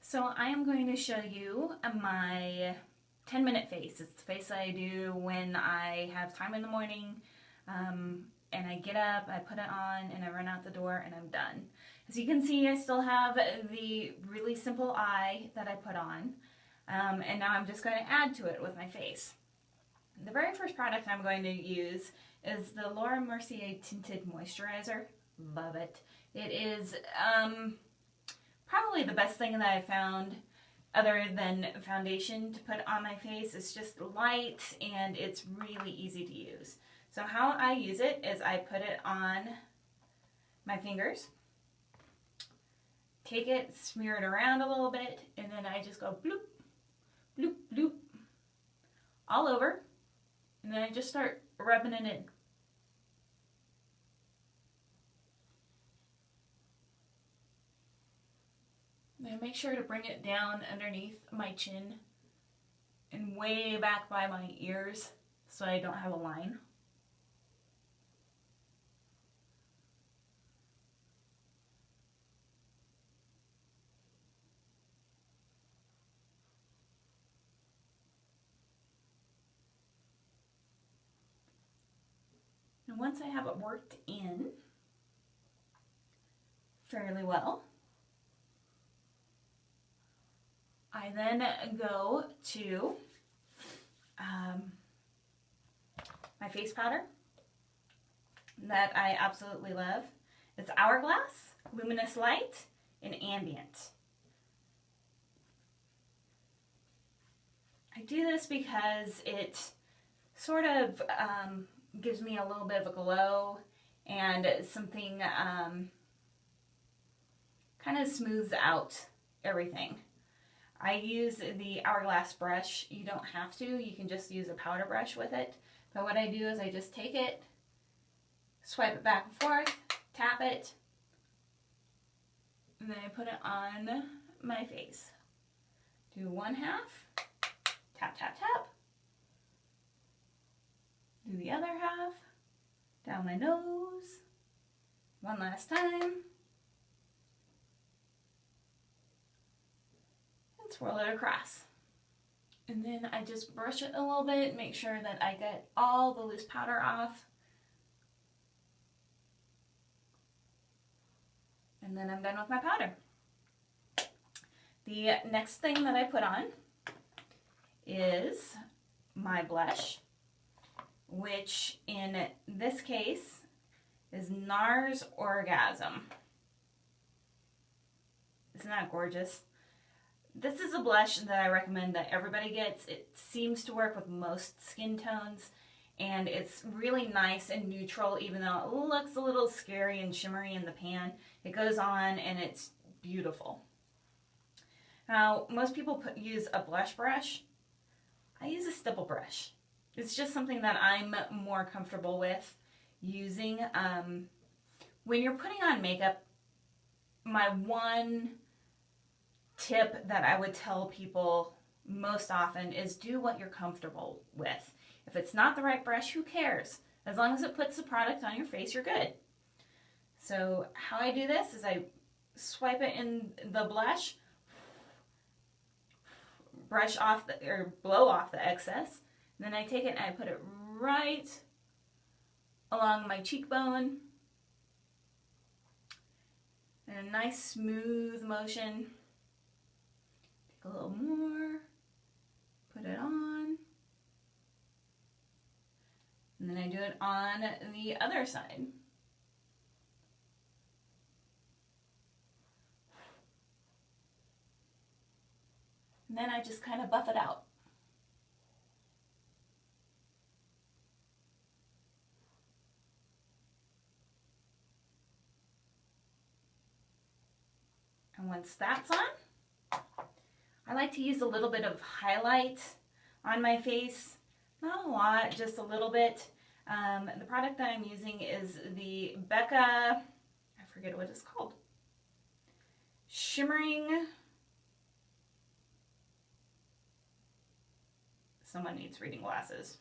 So I am going to show you my 10-minute face. It's the face I do when I have time in the morning and I get up, I put it on, and I run out the door and I'm done. As you can see, I still have the really simple eye that I put on, and now I'm just going to add to it with my face. The very first product I'm going to use is the Laura Mercier Tinted Moisturizer. Love it. It is probably the best thing that I found other than foundation to put on my face. It's just light and it's really easy to use. So how I use it is I put it on my fingers, take it, smear it around a little bit, and then I just go bloop, bloop, bloop, all over, and then I just start rubbing it in. Now make sure to bring it down underneath my chin and way back by my ears so I don't have a line. And once I have it worked in fairly well, I then go to my face powder that I absolutely love. It's Hourglass, Luminous Light, and Ambient. I do this because it sort of gives me a little bit of a glow and something kind of smooths out everything. I use the Hourglass brush. You don't have to. You can just use a powder brush with it. But what I do is I just take it, swipe it back and forth, tap it, and then I put it on my face. Do one half, tap, tap, tap. Do the other half, down my nose, one last time. Swirl it across. And then I just brush it a little bit, make sure that I get all the loose powder off. And then I'm done with my powder. The next thing that I put on is my blush, which in this case is NARS Orgasm. Isn't that gorgeous? This is a blush that I recommend that everybody gets. It seems to work with most skin tones, and it's really nice and neutral, even though it looks a little scary and shimmery in the pan. It goes on and it's beautiful. Now, most people use a blush brush. I use a stipple brush. It's just something that I'm more comfortable with using. When you're putting on makeup, my one tip that I would tell people most often is do what you're comfortable with. If it's not the right brush, who cares? As long as it puts the product on your face, you're good. So how I do this is I swipe it in the blush, brush off or blow off the excess, and then I take it and I put it right along my cheekbone in a nice smooth motion. A little more, put it on, and then I do it on the other side. And then I just kind of buff it out. And once that's on, I like to use a little bit of highlight on my face. Not a lot, just a little bit. The product that I'm using is the Becca, I forget what it's called, Shimmering, someone needs reading glasses,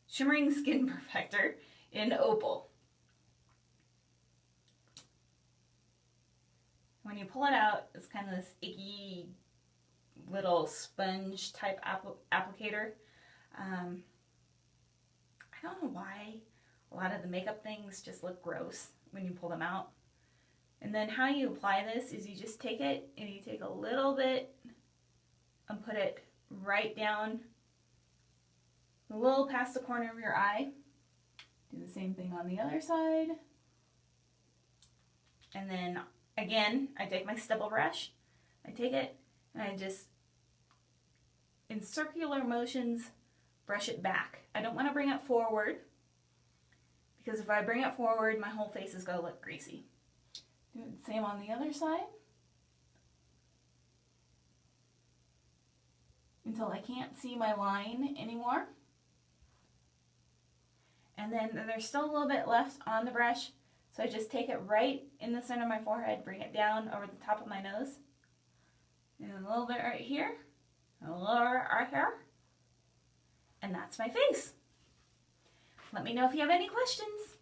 Shimmering Skin Perfector in Opal. when you pull it out, it's kind of this icky little sponge type applicator. I don't know why a lot of the makeup things just look gross when you pull them out. And then how you apply this is you just take it and you take a little bit and put it right down a little past the corner of your eye. Do the same thing on the other side. And then again, I take my stipple brush, I take it and I just, in circular motions, brush it back. I don't want to bring it forward, because if I bring it forward, my whole face is going to look greasy. Do the same on the other side until I can't see my line anymore. And then there's still a little bit left on the brush, so I just take it right in the center of my forehead, bring it down over the top of my nose, and a little bit right here, and a little right here, and that's my face. Let me know if you have any questions.